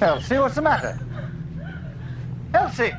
Elsie, what's the matter? Elsie!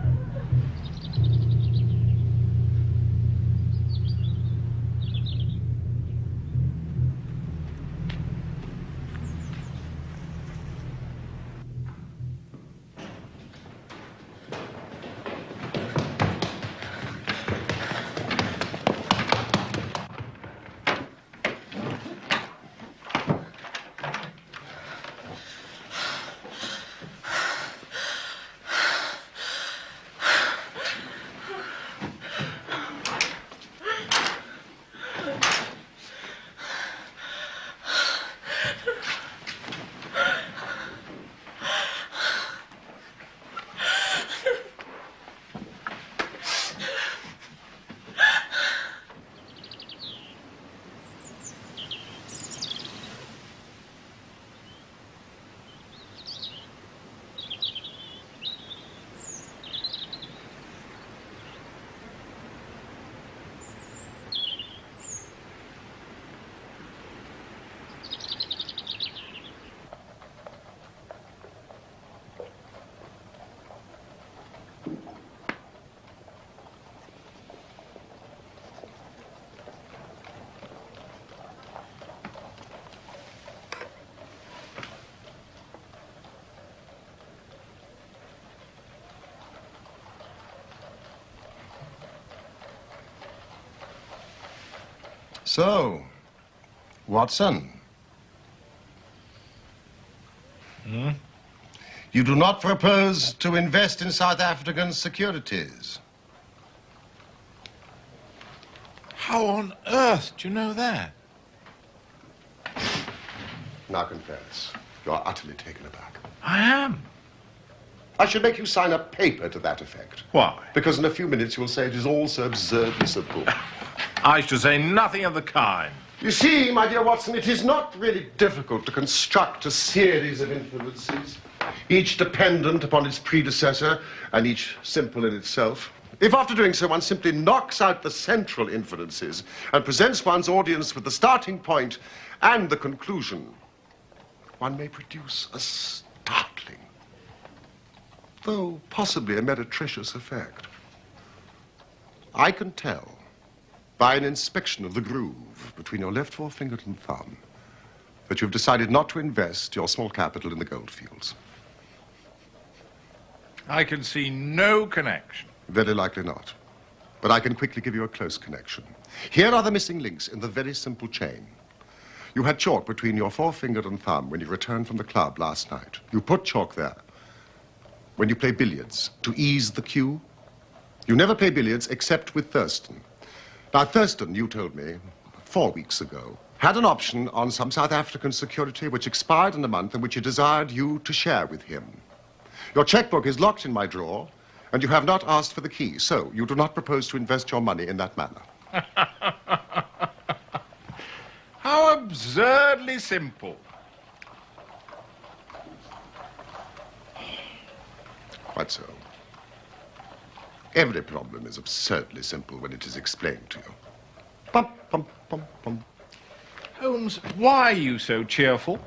So, Watson. You do not propose to invest in South African securities? How on earth do you know that? Now confess, you are utterly taken aback. I am. I should make you sign a paper to that effect. Why? Because in a few minutes you will say it is all so absurdly simple. I should say nothing of the kind. You see, my dear Watson, it is not really difficult to construct a series of influences, each dependent upon its predecessor and each simple in itself. If after doing so one simply knocks out the central influences and presents one's audience with the starting point and the conclusion, one may produce a startling, though possibly a meretricious effect. I can tell by an inspection of the groove between your left forefinger and thumb that you've decided not to invest your small capital in the gold fields. I can see no connection. Very likely not. But I can quickly give you a close connection. Here are the missing links in the very simple chain. You had chalk between your forefinger and thumb when you returned from the club last night. You put chalk there when you play billiards to ease the cue. You never play billiards except with Thurston. Now, Thurston, you told me 4 weeks ago, had an option on some South African security which expired in a month and which he desired you to share with him. Your checkbook is locked in my drawer, and you have not asked for the key, so you do not propose to invest your money in that manner. How absurdly simple. Quite so. Every problem is absurdly simple when it is explained to you. Pum, pum, pum, pum. Holmes, why are you so cheerful?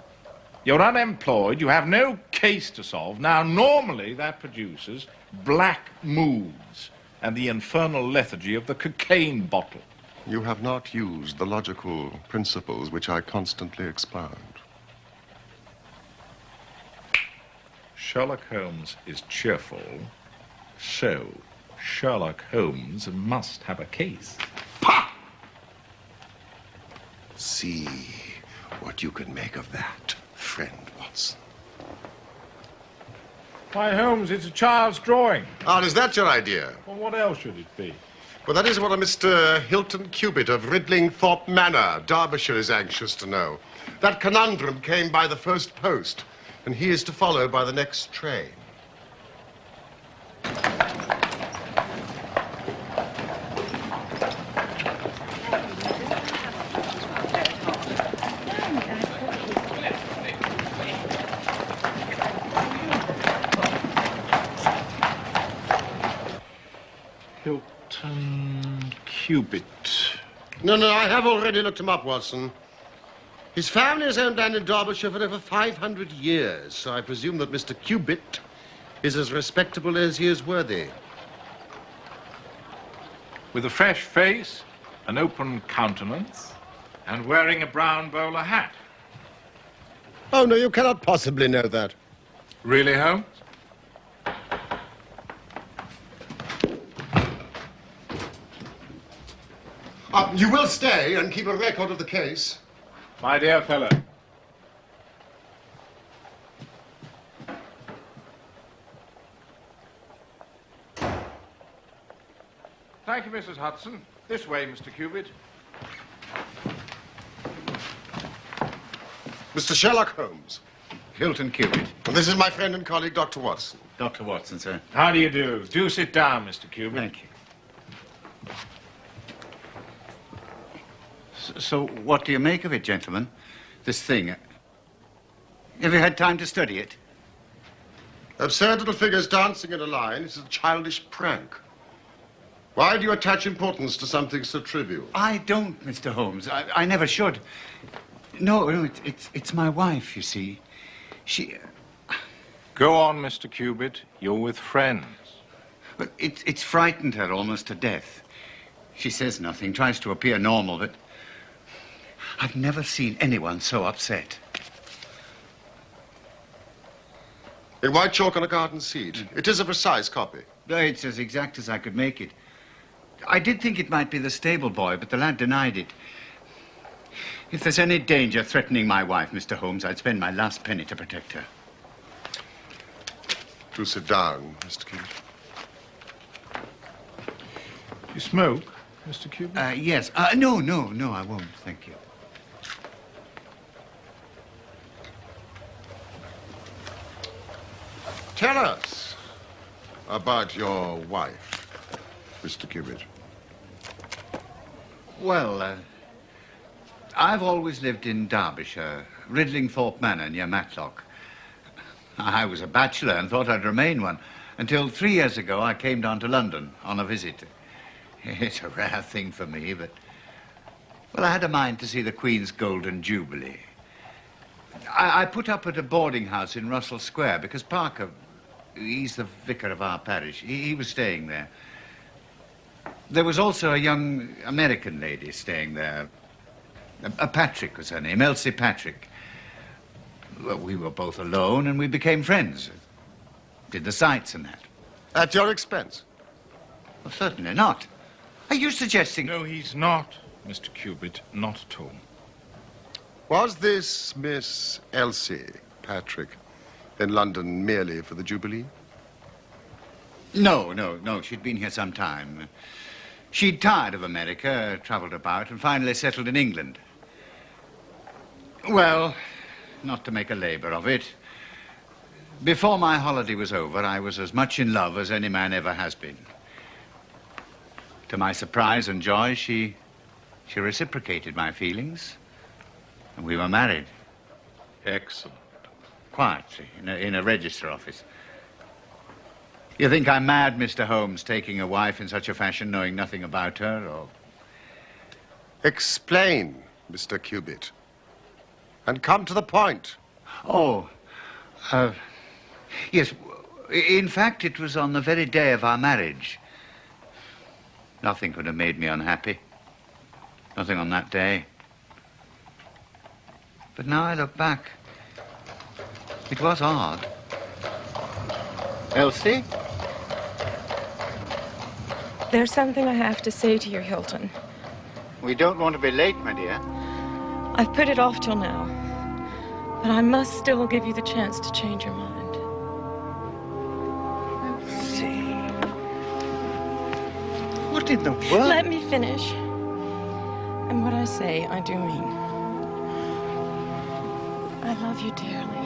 You're unemployed, you have no case to solve. Now, normally that produces black moods and the infernal lethargy of the cocaine bottle. You have not used the logical principles which I constantly expound. Sherlock Holmes is cheerful, so Sherlock Holmes must have a case. Pah! See what you can make of that, friend Watson. Why, Holmes, it's a child's drawing. Ah, is that your idea? Well, what else should it be? Well, that is what a Mr. Hilton Cubitt of Ridlingthorpe Manor, Derbyshire, is anxious to know. That conundrum came by the first post, and he is to follow by the next train. Hilton Cubitt. No, I have already looked him up, Watson. His family has owned land in Derbyshire for over 500 years, so I presume that Mr. Cubitt is as respectable as he is worthy. With a fresh face, an open countenance, and wearing a brown bowler hat. Oh, no, you cannot possibly know that. Really, Holmes? You will stay and keep a record of the case. My dear fellow. Thank you, Mrs. Hudson. This way, Mr. Cubitt. Mr. Sherlock Holmes. Hilton Cubitt. And this is my friend and colleague, Dr. Watson. Dr. Watson, sir. How do you do? Do sit down, Mr. Cubitt. Thank you. So what do you make of it, gentlemen? This thing. Have you had time to study it? Absurd little figures dancing in a line. It's a childish prank. Why do you attach importance to something so trivial? I don't, Mr. Holmes. I never should. No, it's my wife, you see. She... Go on, Mr. Cubitt. You're with friends. But it's frightened her almost to death. She says nothing, tries to appear normal, but I've never seen anyone so upset. In white chalk on a garden seat. It is a precise copy. It's as exact as I could make it. I did think it might be the stable boy, but the lad denied it. If there's any danger threatening my wife, Mr. Holmes, I'd spend my last penny to protect her. Do sit down, Mr. Cubitt. You smoke, Mr. Cubitt? Yes. No, I won't, thank you. Tell us about your wife, Mr. Cubitt. Well, I've always lived in Derbyshire, Ridlingthorpe Manor near Matlock. I was a bachelor and thought I'd remain one until 3 years ago I came down to London on a visit. It's a rare thing for me, but... Well, I had a mind to see the Queen's Golden Jubilee. I put up at a boarding house in Russell Square because Parker, he's the vicar of our parish, he was staying there. There was also a young American lady staying there. Patrick was her name, Elsie Patrick. Well, we were both alone and we became friends. Did the sights and that. At your expense? Well, certainly not. Are you suggesting... No, he's not, Mr. Cubitt, not at all. Was this Miss Elsie Patrick in London merely for the Jubilee? No. She'd been here some time. She'd tired of America, traveled about, and finally settled in England. Well, not to make a labor of it, before my holiday was over, I was as much in love as any man ever has been. To my surprise and joy, she reciprocated my feelings, and we were married. Excellent. Quietly, in a register office. You think I'm mad, Mr. Holmes, taking a wife in such a fashion, knowing nothing about her, or... Explain, Mr. Cubitt. And come to the point. Oh, yes. In fact, it was on the very day of our marriage. Nothing could have made me unhappy. Nothing on that day. But now I look back, it was odd. Elsie? There's something I have to say to you, Hilton. We don't want to be late, my dear. I've put it off till now, but I must still give you the chance to change your mind. Elsie. What in the world? Let me finish. And what I say, I do mean. I love you dearly.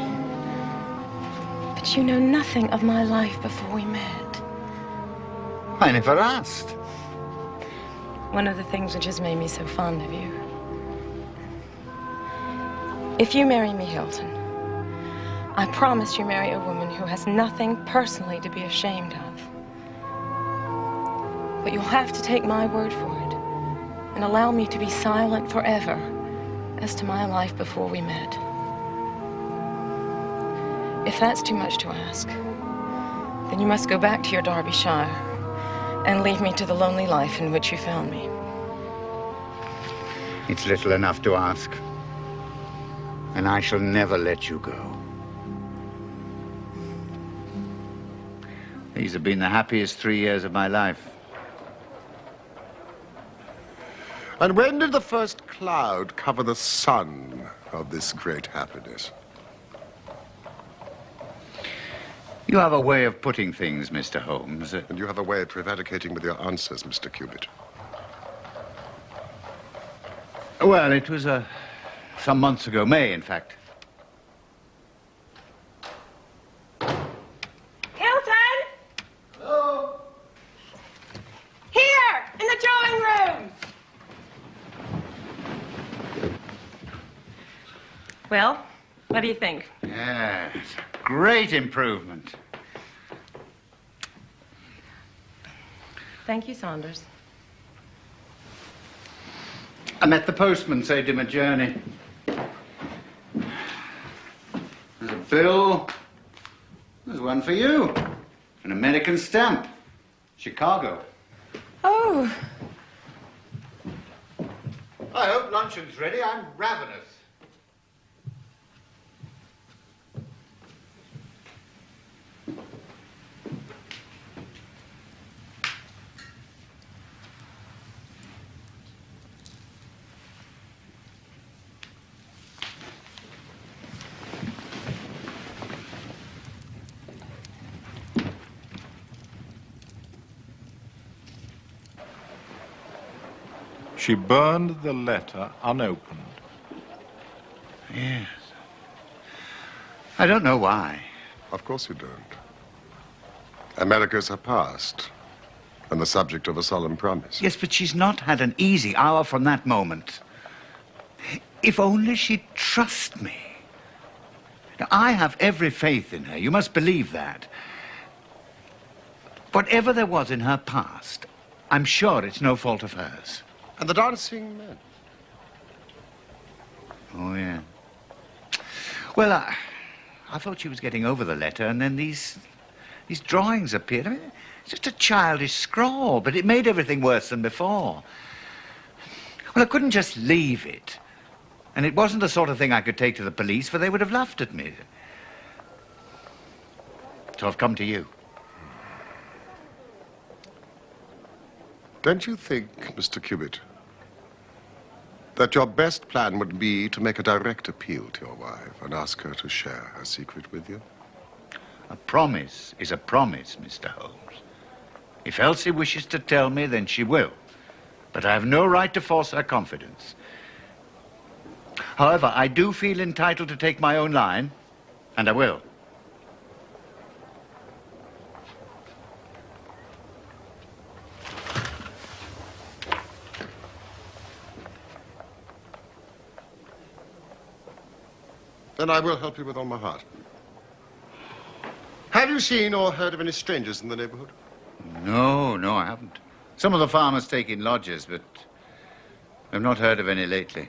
But you know nothing of my life before we met. I never asked. One of the things which has made me so fond of you. If you marry me, Hilton, I promise you marry a woman who has nothing personally to be ashamed of. But you'll have to take my word for it and allow me to be silent forever as to my life before we met. If that's too much to ask, then you must go back to your Derbyshire and leave me to the lonely life in which you found me. It's little enough to ask. And I shall never let you go. These have been the happiest 3 years of my life. And when did the first cloud cover the sun of this great happiness? You have a way of putting things, Mr. Holmes. And you have a way of prevaricating with your answers, Mr. Cubitt. Well, it was some months ago, May, in fact. Hilton! Hello? Here, in the drawing room! Well, what do you think? Yes, great improvement. Thank you, Saunders. I met the postman, saved him a journey. There's a bill. There's one for you. An American stamp. Chicago. Oh. I hope luncheon's ready. I'm ravenous. She burned the letter unopened. Yes. I don't know why. Of course you don't. America's her past, and the subject of a solemn promise. Yes, but she's not had an easy hour from that moment. If only she'd trust me. Now, I have every faith in her. You must believe that. Whatever there was in her past, I'm sure it's no fault of hers. And the dancing men. Oh, yeah. Well, I thought she was getting over the letter, and then these drawings appeared. I mean, it's just a childish scrawl, but it made everything worse than before. Well, I couldn't just leave it. And it wasn't the sort of thing I could take to the police, for they would have laughed at me. So I've come to you. Don't you think, Mr. Cubitt, that your best plan would be to make a direct appeal to your wife and ask her to share her secret with you? A promise is a promise, Mr. Holmes. If Elsie wishes to tell me, then she will. But I have no right to force her confidence. However, I do feel entitled to take my own line, and I will. Then I will help you with all my heart. Have you seen or heard of any strangers in the neighborhood? No, I haven't. Some of the farmers take in lodgers, but I've not heard of any lately.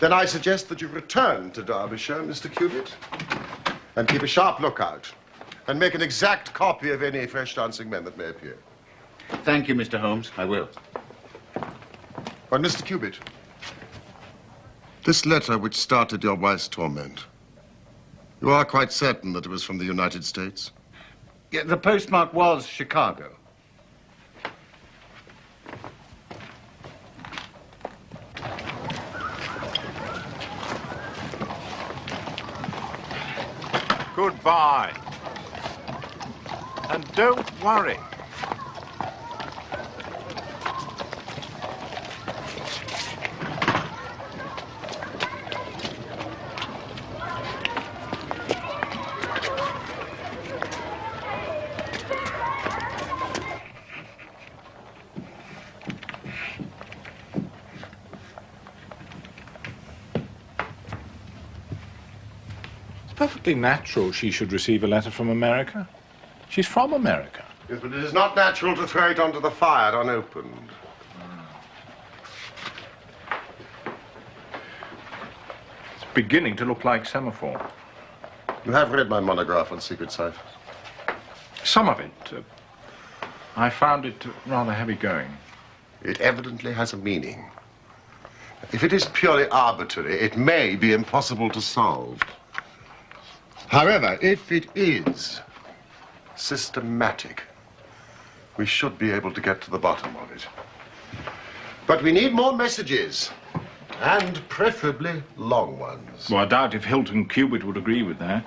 Then I suggest that you return to Derbyshire, Mr. Cubitt, and keep a sharp lookout, and make an exact copy of any fresh dancing men that may appear. Thank you, Mr. Holmes. I will. But, Mr. Cubitt, this letter which started your wife's torment, you are quite certain that it was from the United States? Yeah, the postmark was Chicago. Goodbye. And don't worry. Perfectly natural she should receive a letter from America. She's from America. Yes, but it is not natural to throw it onto the fire unopened. beginning to look like semaphore. You have read my monograph on secret ciphers? Some of it. I found it rather heavy going. It evidently has a meaning. If it is purely arbitrary, it may be impossible to solve. However, if it is systematic, we should be able to get to the bottom of it. But we need more messages, and preferably long ones. Well, I doubt if Hilton Cubitt would agree with that.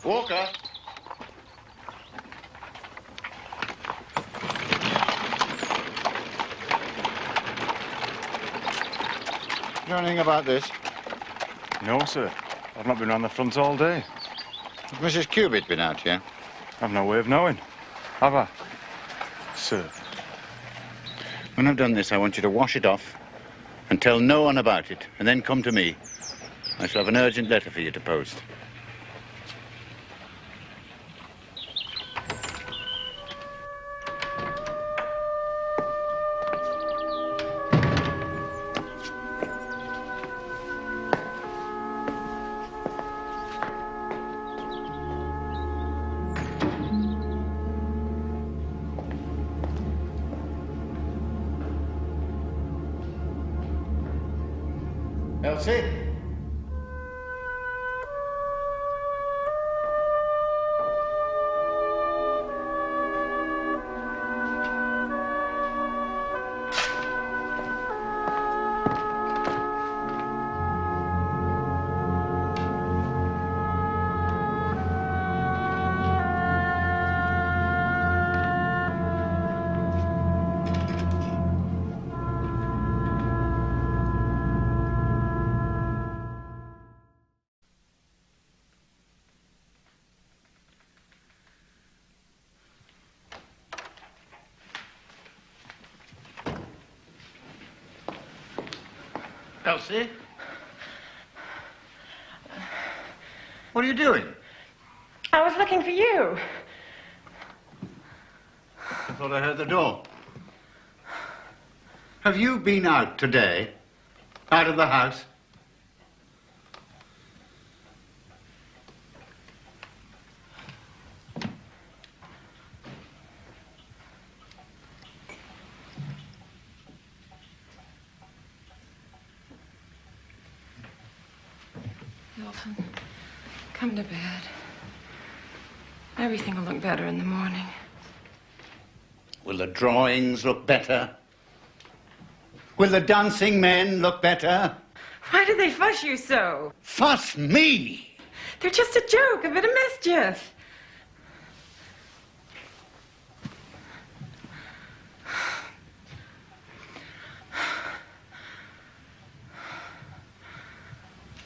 Walker. Know anything about this? No, sir. I've not been round the front all day. Has Mrs. Cubitt been out here? I've no way of knowing. Have I? Sir. When I've done this, I want you to wash it off and tell no one about it, and then come to me. I shall have an urgent letter for you to post. Elsie? Elsie? What are you doing? I was looking for you. I thought I heard the door. Have you been out today? Out of the house? Hilton, come to bed. Everything will look better in the morning. Will the drawings look better? Will the dancing men look better? Why do they fuss you so? Fuss me! They're just a joke, a bit of mischief.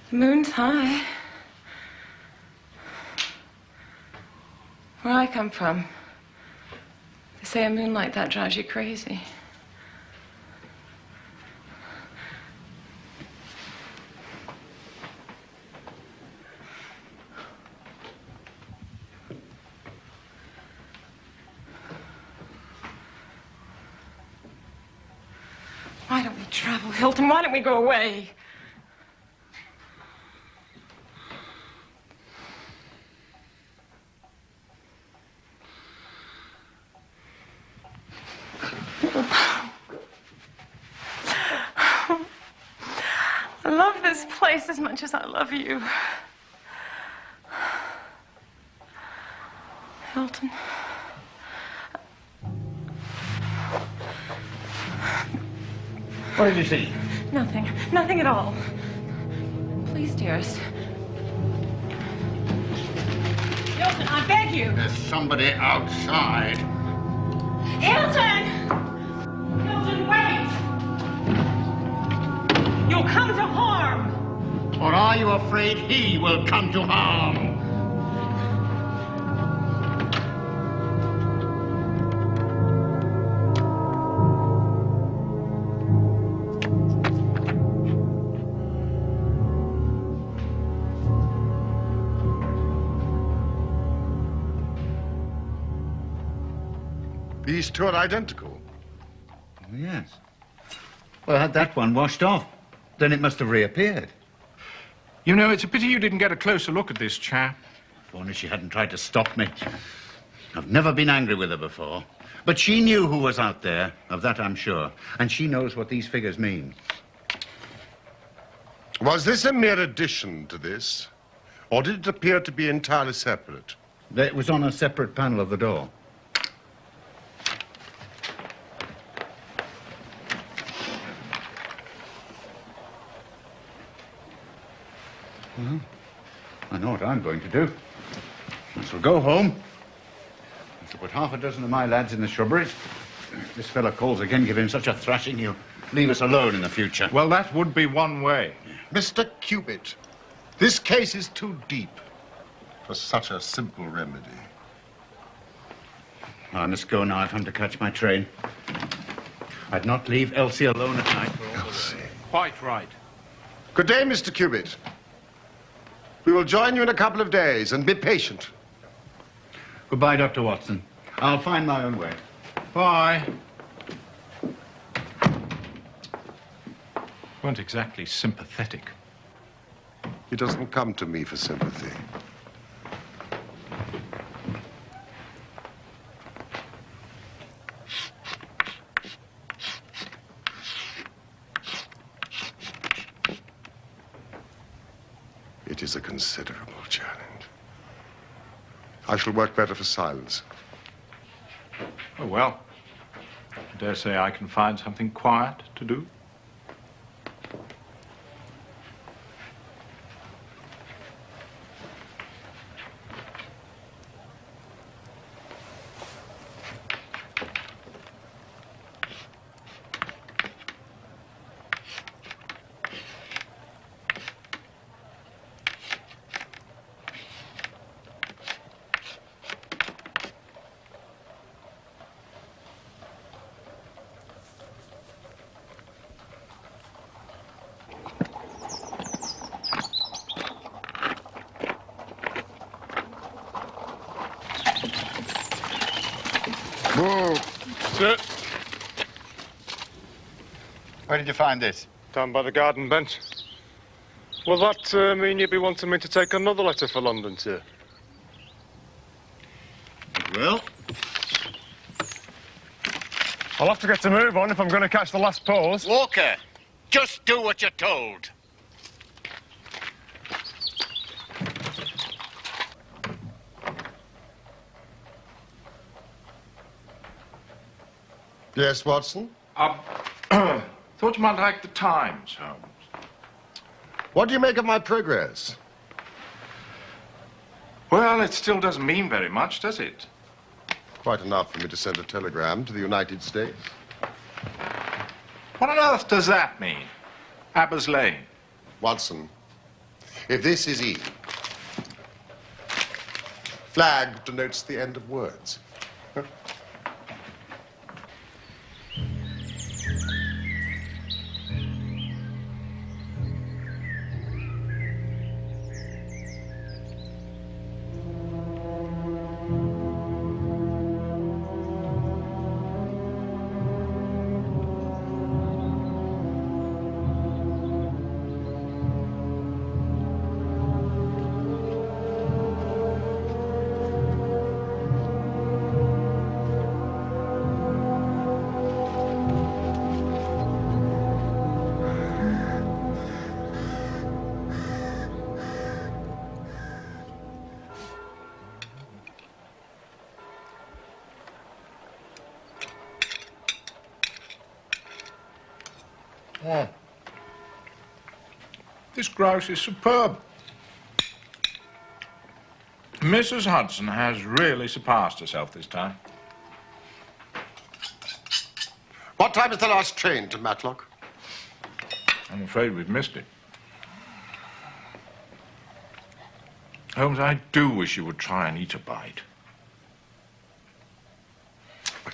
The moon's high. Where I come from, they say a moon like that drives you crazy. Why don't we travel, Hilton? Why don't we go away? I love this place as much as I love you. Hilton. What did you see? Nothing. Nothing at all. Please, dearest. Hilton, I beg you. There's somebody outside. Hilton! Hilton, wait! You'll come to harm. Or are you afraid he will come to harm? These two are identical. Oh, yes. Well, had that one washed off, then it must have reappeared. You know, it's a pity you didn't get a closer look at this chap. If only she hadn't tried to stop me. I've never been angry with her before. But she knew who was out there, of that I'm sure. And she knows what these figures mean. Was this a mere addition to this? Or did it appear to be entirely separate? It was on a separate panel of the door. Well, I know what I'm going to do. I shall go home. I shall put half a dozen of my lads in the shrubbery. If this fella calls again, give him such a thrashing, he'll leave us alone in the future. Well, that would be one way. Mr. Cubit, this case is too deep for such a simple remedy. I must go now if I'm to catch my train. I'd not leave Elsie alone at night for all the day. Quite right. Good day, Mr. Cubit. We will join you in a couple of days, and be patient. Goodbye, Dr. Watson. I'll find my own way. Bye. Weren't exactly sympathetic. He doesn't come to me for sympathy. It is a considerable challenge. I shall work better for silence. Oh, well. I dare say I can find something quiet to do. Sir, Where did you find this? down by the garden bench. Will that mean you'll be wanting me to take another letter for London, sir? It will. I'll have to get to move on if I'm going to catch the last pause. Walker, just do what you're told. Yes, Watson? Thought you might like the Times, Holmes. What do you make of my progress? Well, it still doesn't mean very much, does it? Quite enough for me to send a telegram to the United States. What on earth does that mean? Abbas Lane. Watson, if this is E, flag denotes the end of words. Oh. This grouse is superb. Mrs. Hudson has really surpassed herself this time. What time is the last train to Matlock? I'm afraid we've missed it. Holmes, I do wish you would try and eat a bite. I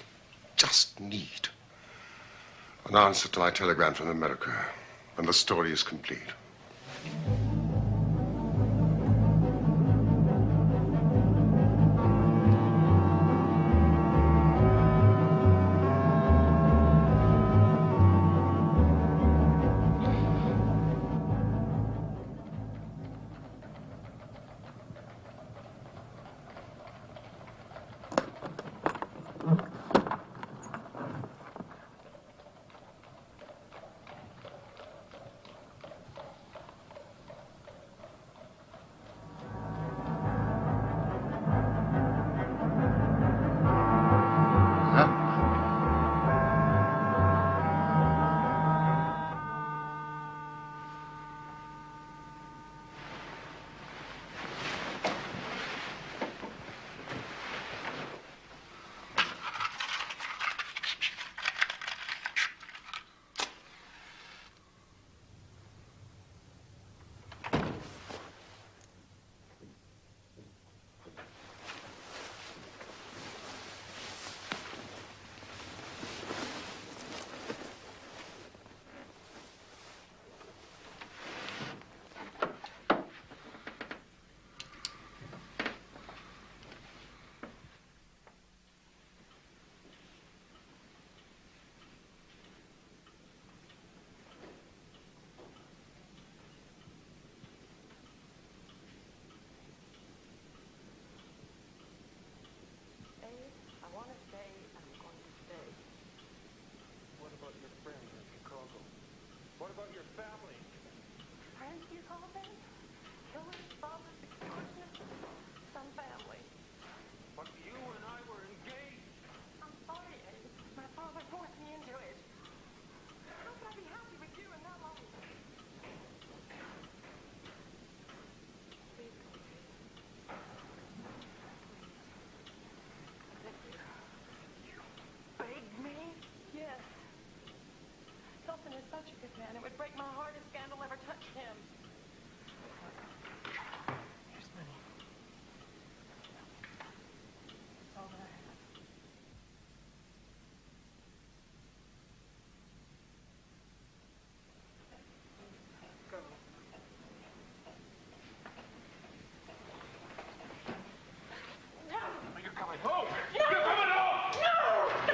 just need an answer to my telegram from America, and the story is complete. What about your family? Friends, you call them? Killers, robbers, extortionists? Some family. But you and I were engaged. I'm sorry, Abe. My father forced me into it. How could I be happy with you in that life? Please go, Abe. Please. You begged me? Yes. Hilton is such a good man. It would break my heart if scandal ever touched him. Here's money. It's all that I have. Go. No! You're coming home. No! You're coming home. No!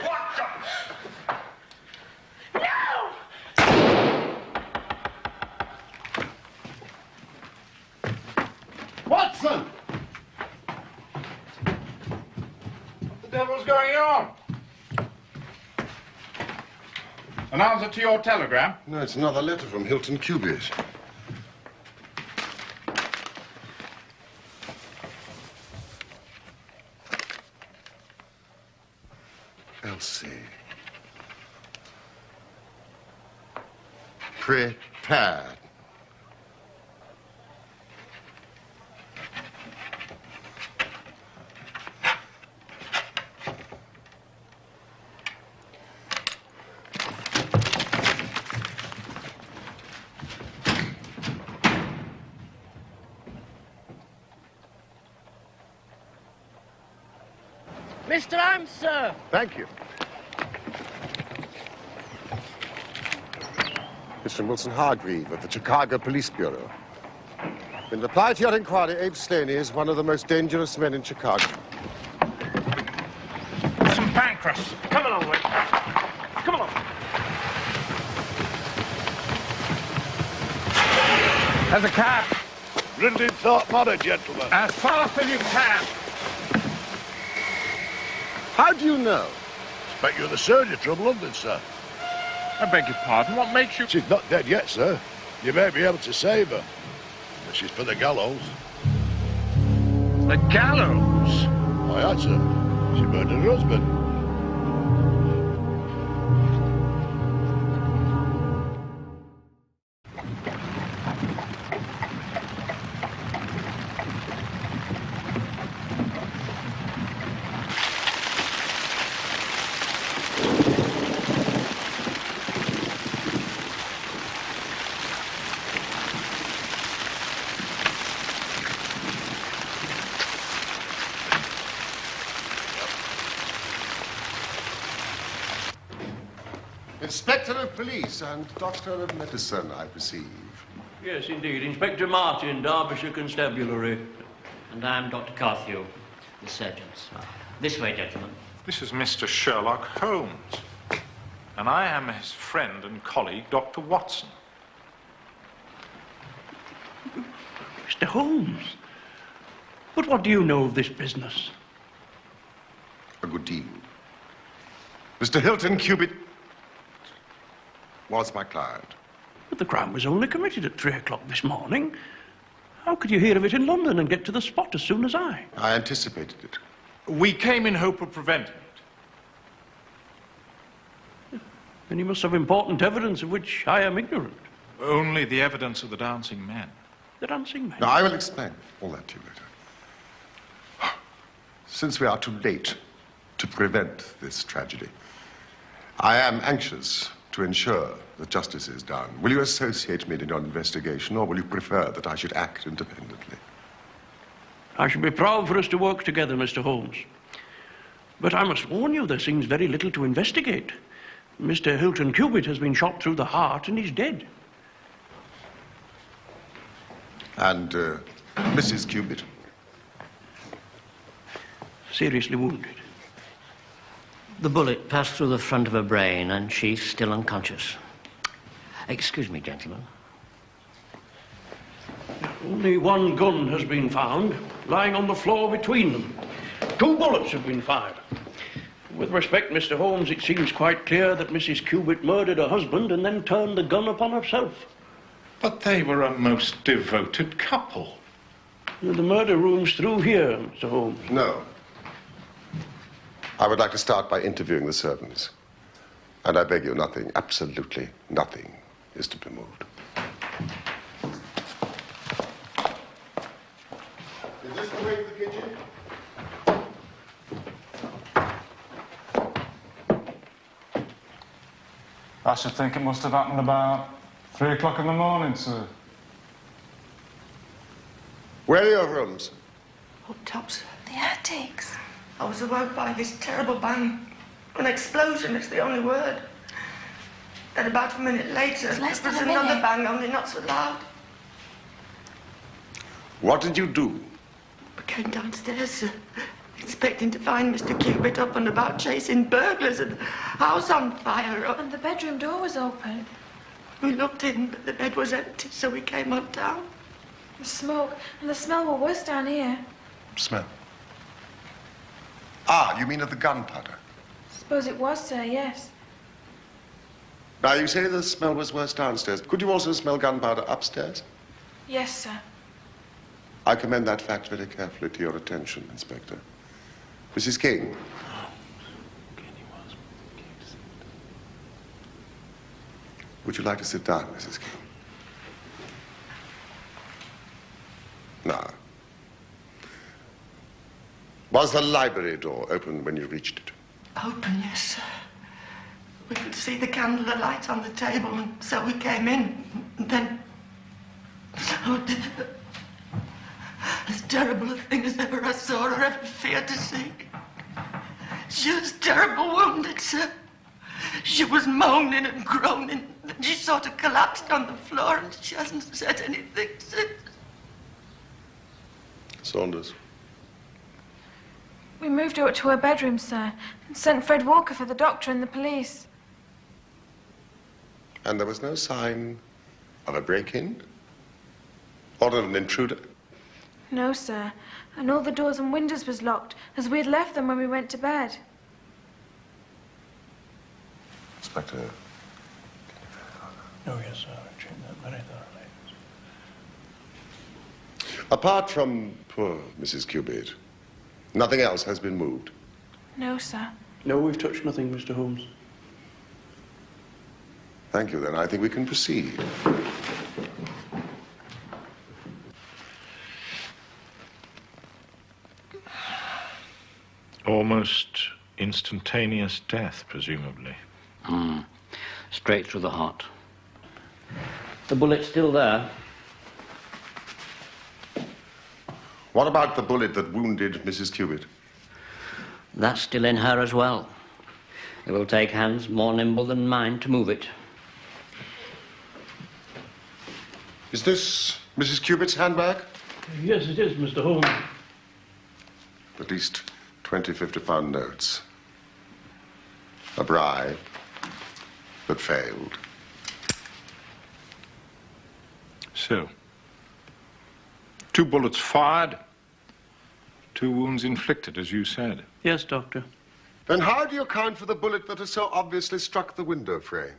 What the? Watson! What the devil's going on? An answer to your telegram? No, it's another letter from Hilton Cubitt. Elsie. Prepared. Mr. Holmes, sir. Thank you. It's from Wilson Hargreave of the Chicago Police Bureau. In reply to your inquiry, Abe Slaney is one of the most dangerous men in Chicago. Some pancreas. Come along, Wade. Come along. There's a cab. Brindley Thorpe Manor, gentlemen. As fast as you can. How do you know? Expect you're the surgeon from London, sir. I beg your pardon. What makes you... She's not dead yet, sir. You may be able to save her. But she's for the gallows. The gallows? Why, that's her. She murdered her husband. Inspector of Police and Doctor of Medicine, I perceive. Yes, indeed. Inspector Martin, Derbyshire Constabulary. And I'm Dr. Carthew, the surgeons. This way, gentlemen. This is Mr. Sherlock Holmes. And I am his friend and colleague, Dr. Watson. Mr. Holmes? But what do you know of this business? A good deal. Mr. Hilton Cubitt was my client. But the crime was only committed at 3 o'clock this morning. How could you hear of it in London and get to the spot as soon as I? I anticipated it. We came in hope of preventing it. Then you must have important evidence of which I am ignorant. Only the evidence of the dancing men. The dancing men? Now, I will explain all that to you later. Since we are too late to prevent this tragedy, I am anxious to ensure that justice is done. Will you associate me in your investigation, or will you prefer that I should act independently? I should be proud for us to work together, Mr. Holmes. But I must warn you, there seems very little to investigate. Mr. Hilton Cubitt has been shot through the heart and he's dead. And Mrs. Cubitt? Seriously wounded. The bullet passed through the front of her brain and she's still unconscious. Excuse me, gentlemen. Only one gun has been found, lying on the floor between them. 2 bullets have been fired. With respect, Mr. Holmes, it seems quite clear that Mrs. Cubitt murdered her husband and then turned the gun upon herself. But they were a most devoted couple. The murder room's through here, Mr. Holmes. No. I would like to start by interviewing the servants. And I beg you, nothing, absolutely nothing, is to be moved. Is this the way to the kitchen? I should think it must have happened about 3 o'clock in the morning, sir. Where are your rooms? Up top, sir. The attics. I was awoke by this terrible bang. An explosion is the only word. Then about a minute later, there was another bang, only not so loud. What did you do? I came downstairs, sir, expecting to find Mr. Cubitt up and about chasing burglars and the house on fire. And the bedroom door was open. We looked in, but the bed was empty, so we came on down. The smoke and the smell were worse down here. Smell? Ah, you mean of the gunpowder? Suppose it was, sir, yes. Now, you say the smell was worse downstairs. Could you also smell gunpowder upstairs? Yes, sir. I commend that fact very carefully to your attention, Inspector. Mrs. King. Would you like to sit down, Mrs. King? Now, was the library door open when you reached it? Open, yes, sir. We could see the candle alight on the table, and so we came in. And then... Oh, as terrible a thing as ever I saw or ever feared to see. She was terribly wounded, sir. She was moaning and groaning. And she sort of collapsed on the floor, and she hasn't said anything since. Saunders. We moved her up to her bedroom, sir, and sent Fred Walker for the doctor and the police. And there was no sign of a break-in? Or of an intruder? No, sir. And all the doors and windows was locked, as we had left them when we went to bed. Inspector. Oh, yes, sir. I checked that very thoroughly. Apart from poor Mrs. Cubitt, nothing else has been moved? No, sir. No, we've touched nothing, Mr. Holmes. Thank you, then. I think we can proceed. Almost instantaneous death, presumably. Straight through the heart. The bullet's still there. What about the bullet that wounded Mrs. Cubitt? That's still in her as well. It will take hands more nimble than mine to move it. Is this Mrs. Cubitt's handbag? Yes, it is, Mr. Holmes. At least 20 50-pound notes. A bribe that failed. So, 2 bullets fired, 2 wounds inflicted, as you said. Yes, Doctor. Then how do you account for the bullet that has so obviously struck the window frame?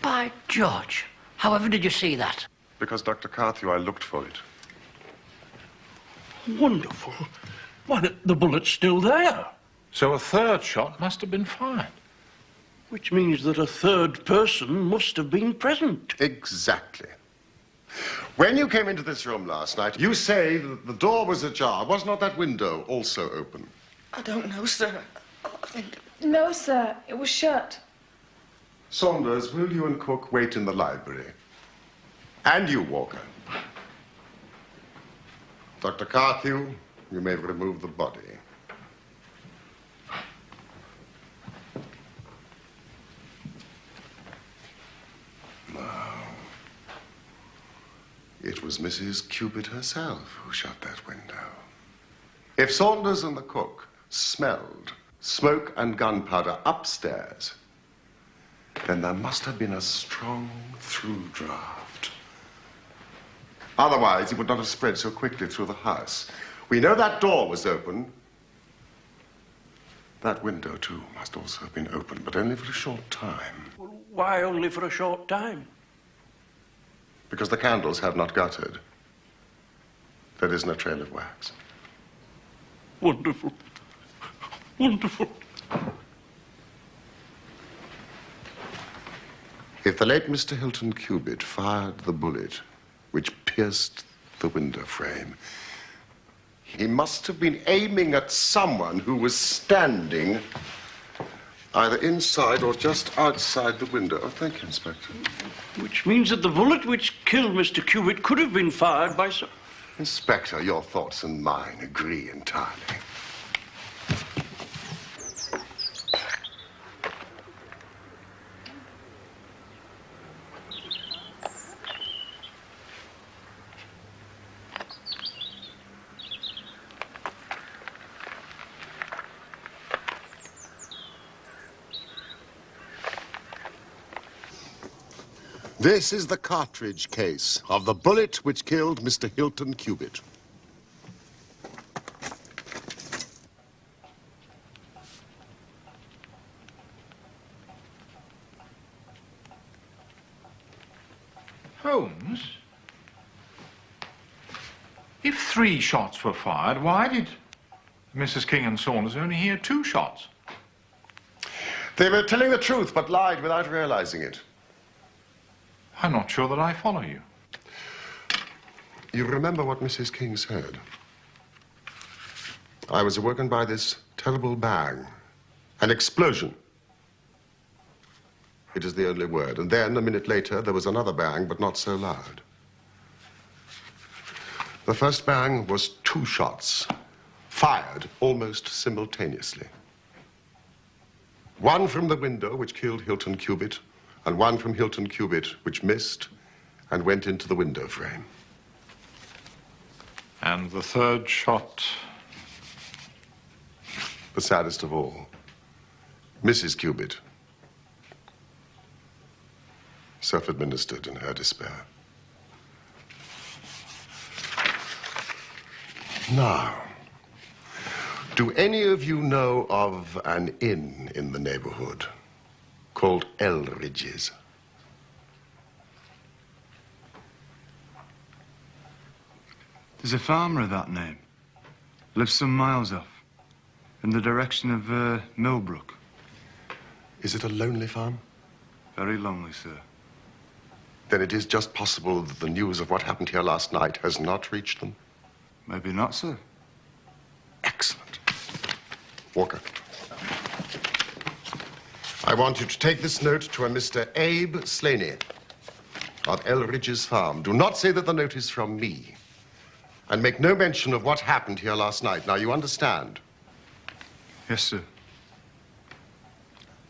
By George, however did you see that? Because, Dr. Carthew, I looked for it. Wonderful. Why, the bullet's still there. So a 3rd shot must have been fired. Which means that a 3rd person must have been present. Exactly. When you came into this room last night, you say that the door was ajar. Was not that window also open? I don't know, sir. I think... No, sir. It was shut. Saunders, will you and Cook wait in the library? And you, Walker. Dr. Carthew, you may remove the body. Now, it was Mrs. Cubitt herself who shut that window. If Saunders and the cook smelled smoke and gunpowder upstairs, then there must have been a strong through draft. Otherwise, it would not have spread so quickly through the house. We know that door was open. That window, too, must also have been open, but only for a short time. Well, why only for a short time? Because the candles have not guttered. There isn't a trail of wax. Wonderful. Wonderful. If the late Mr. Hilton Cubitt fired the bullet which pierced the window frame, he must have been aiming at someone who was standing either inside or just outside the window. Oh, thank you, Inspector. Which means that the bullet which killed Mr. Cubitt could have been fired by some... Inspector, your thoughts and mine agree entirely. This is the cartridge case of the bullet which killed Mr. Hilton Cubitt. Holmes? If 3 shots were fired, why did Mrs. King and Saunders only hear 2 shots? They were telling the truth, but lied without realizing it. I'm not sure that I follow you. You remember what Mrs. King said? I was awoken by this terrible bang, an explosion. It is the only word. And then, a minute later, there was another bang, but not so loud. The first bang was 2 shots, fired almost simultaneously. One from the window, which killed Hilton Cubitt, and one from Hilton Cubitt, which missed and went into the window frame. And the 3rd shot? The saddest of all, Mrs. Cubitt, self-administered in her despair. Now, do any of you know of an inn in the neighborhood called Elridge's? There's a farmer of that name. Lives some miles off, in the direction of Millbrook. Is it a lonely farm? Very lonely, sir. Then it is just possible that the news of what happened here last night has not reached them? Maybe not, sir. Excellent. Walker. I want you to take this note to a Mr. Abe Slaney of Elridge's farm. Do not say that the note is from me. And make no mention of what happened here last night. Now, you understand? Yes, sir.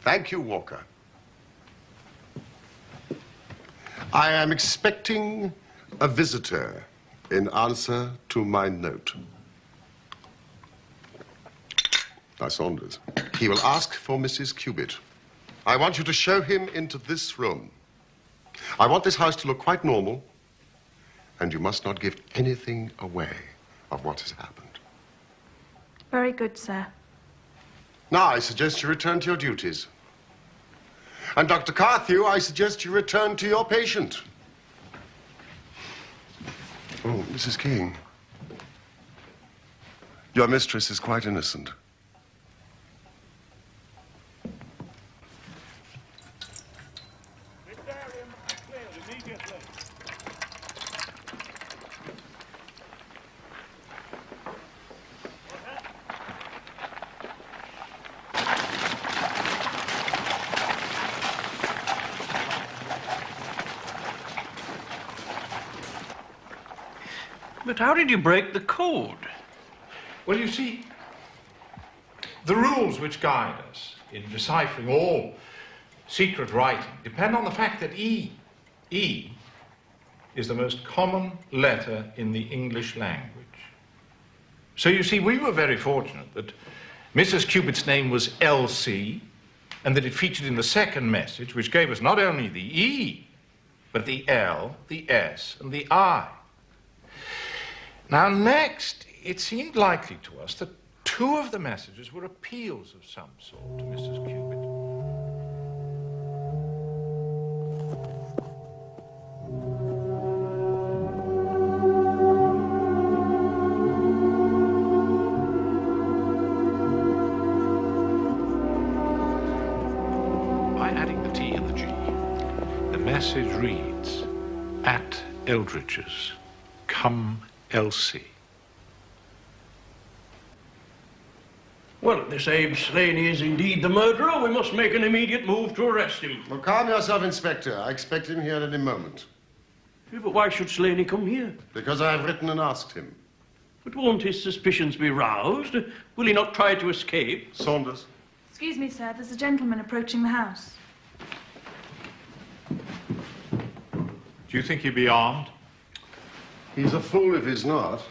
Thank you, Walker. I am expecting a visitor in answer to my note. Now, Saunders, he will ask for Mrs. Cubitt. I want you to show him into this room. I want this house to look quite normal, and you must not give anything away of what has happened. Very good, sir. Now, I suggest you return to your duties. And Dr. Carthew, I suggest you return to your patient. Oh, Mrs. King. Your mistress is quite innocent. But how did you break the code? Well, you see, the rules which guide us in deciphering all secret writing depend on the fact that E is the most common letter in the English language. So you see, we were very fortunate that Mrs. Cubitt's name was Elsie, and that it featured in the second message, which gave us not only the E, but the L, the S, and the I. Now, next, it seemed likely to us that two of the messages were appeals of some sort to Mrs. Cubitt. By adding the T and the G, the message reads, "At Eldridge's, come Elsie." Well, if this Abe Slaney is indeed the murderer, we must make an immediate move to arrest him. Well, calm yourself, Inspector. I expect him here any moment. Yeah, but why should Slaney come here? Because I have written and asked him. But won't his suspicions be roused? Will he not try to escape? Saunders. Excuse me, sir. There's a gentleman approaching the house. Do you think he'd be armed? He's a fool if he's not.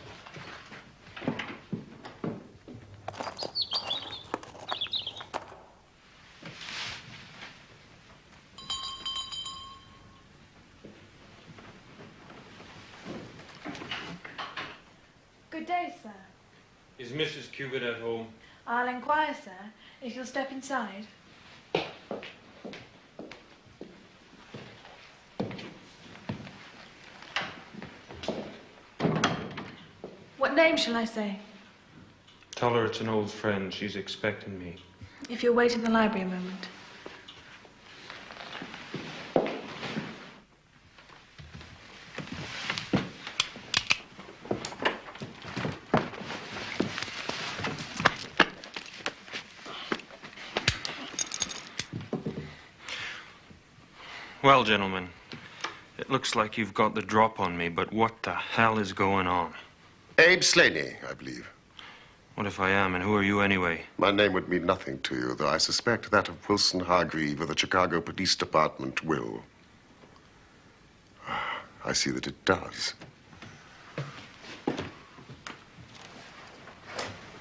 Good day, sir. Is Mrs. Cubitt at home? I'll inquire, sir, if you'll step inside. What name shall I say? Tell her it's an old friend. She's expecting me. If you'll wait in the library a moment. Well, gentlemen, it looks like you've got the drop on me, but what the hell is going on? Abe Slaney, I believe. What if I am, and who are you anyway? My name would mean nothing to you, though I suspect that of Wilson Hargreave of the Chicago Police Department will. I see that it does.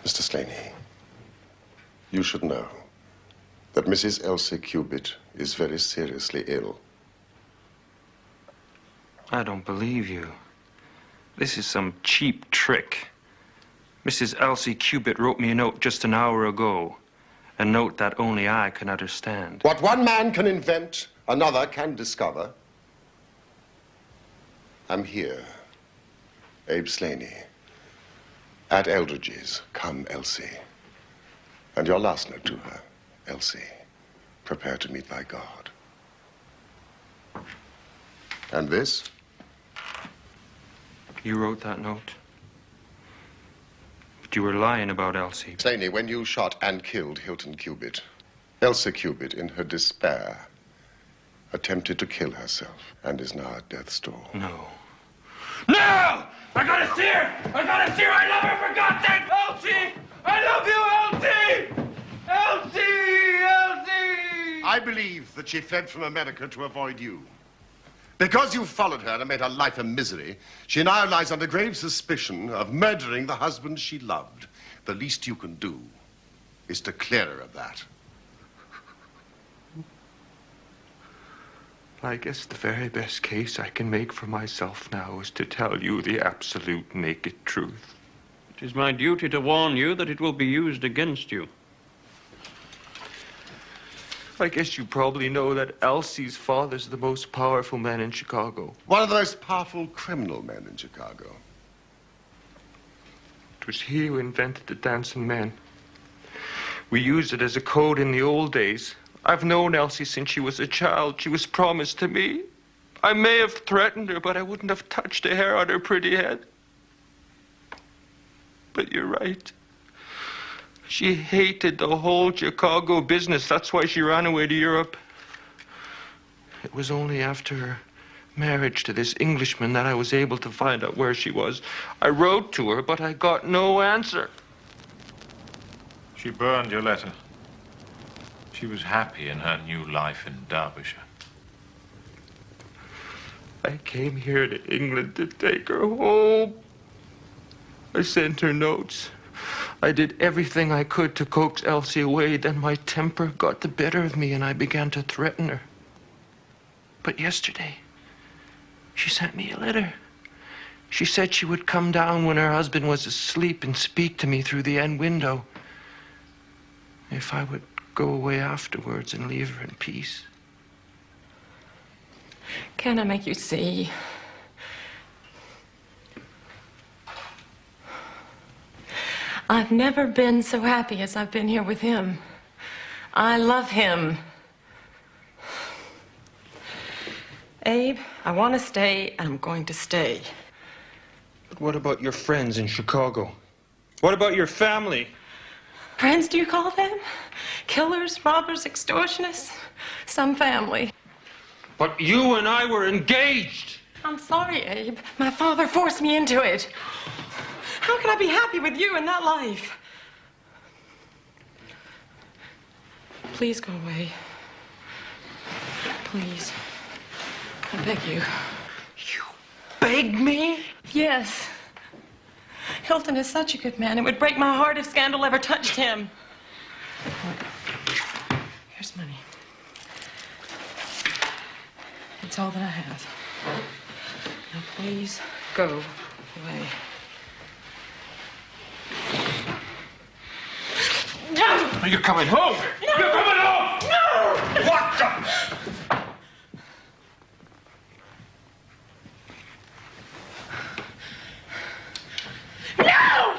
Mr. Slaney, you should know that Mrs. Elsie Cubitt is very seriously ill. I don't believe you. This is some cheap trick. Mrs. Elsie Cubitt wrote me a note just an hour ago. A note that only I can understand. What one man can invent, another can discover. I'm here, Abe Slaney, at Eldridge's. Come, Elsie. And your last note to her, Elsie, prepare to meet thy God. And this? You wrote that note? But you were lying about Elsie. Slaney, when you shot and killed Hilton Cubitt, Elsie Cubitt, in her despair, attempted to kill herself and is now at death's door. No. No! I gotta see her! I gotta see her! I love her, for God's sake! Elsie! I love you, Elsie! Elsie! Elsie! I believe that she fled from America to avoid you. Because you followed her and made her life a misery, she now lies under grave suspicion of murdering the husband she loved. The least you can do is to clear her of that. I guess the very best case I can make for myself now is to tell you the absolute naked truth. It is my duty to warn you that it will be used against you. I guess you probably know that Elsie's father's the most powerful man in Chicago. One of the most powerful criminal men in Chicago. It was he who invented the dancing men. We used it as a code in the old days. I've known Elsie since she was a child. She was promised to me. I may have threatened her, but I wouldn't have touched a hair on her pretty head. But you're right. She hated the whole Chicago business. That's why she ran away to Europe. It was only after her marriage to this Englishman that I was able to find out where she was. I wrote to her, but I got no answer. She burned your letter. She was happy in her new life in Derbyshire. I came here to England to take her home. I sent her notes. I did everything I could to coax Elsie away. Then my temper got the better of me and I began to threaten her. But yesterday, she sent me a letter. She said she would come down when her husband was asleep and speak to me through the end window. If I would go away afterwards and leave her in peace. Can I make you see? I've never been so happy as I've been here with him. I love him. Abe, I want to stay, and I'm going to stay. But what about your friends in Chicago? What about your family? Friends, do you call them? Killers, robbers, extortionists? Some family. But you and I were engaged. I'm sorry, Abe. My father forced me into it. How can I be happy with you in that life? Please go away. Please. I beg you. You beg me? Yes. Hilton is such a good man. It would break my heart if scandal ever touched him. Here's money. It's all that I have. Now, please go away. No! You're coming home! No! You're coming home! No! What the... No!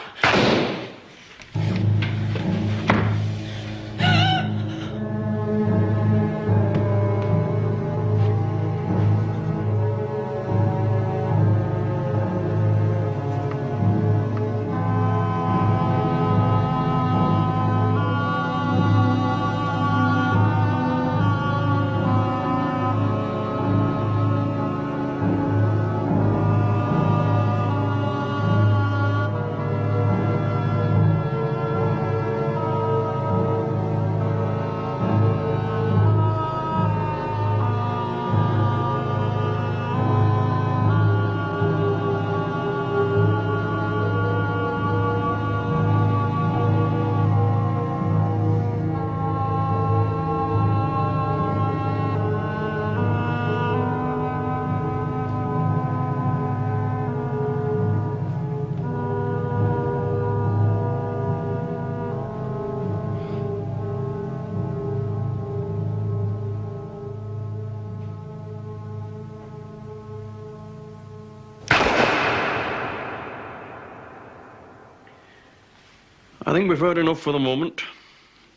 I think we've heard enough for the moment.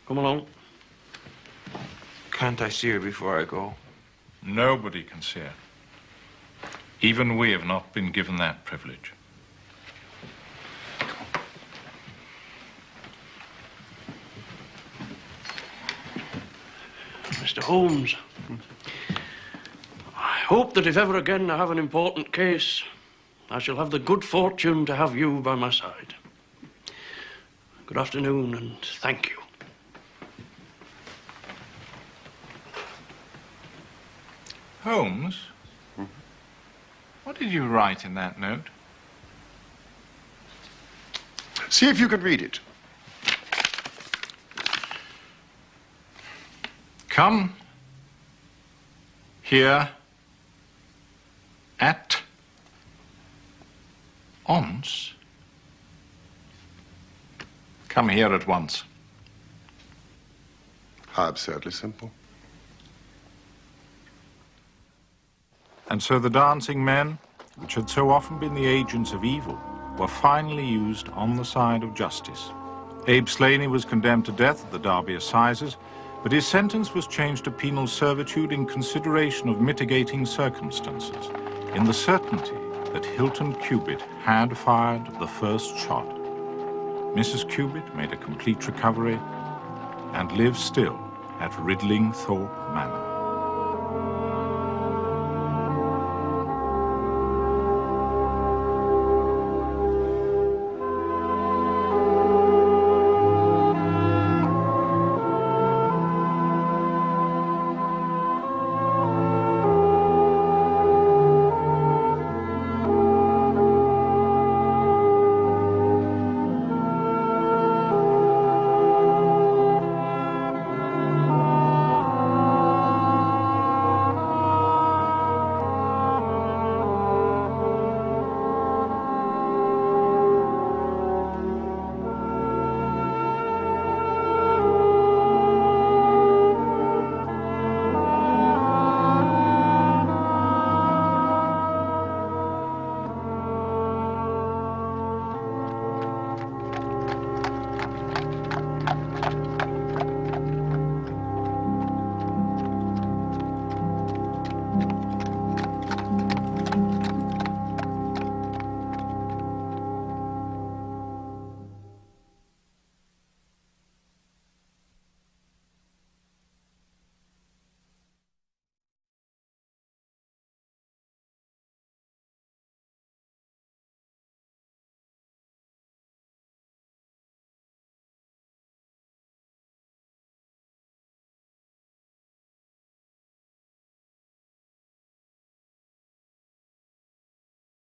Come along. Can't I see her before I go? Nobody can see her. Even we have not been given that privilege. Mr. Holmes, I hope that if ever again I have an important case, I shall have the good fortune to have you by my side. Good afternoon, and thank you. Holmes? What did you write in that note? See if you can read it. Come here at once. Come here at once. How absurdly simple. And so the dancing men, which had so often been the agents of evil, were finally used on the side of justice. Abe Slaney was condemned to death at the Derby Assizes, but his sentence was changed to penal servitude in consideration of mitigating circumstances, in the certainty that Hilton Cubitt had fired the first shot. Mrs. Cubitt made a complete recovery and lives still at Ridlingthorpe Manor.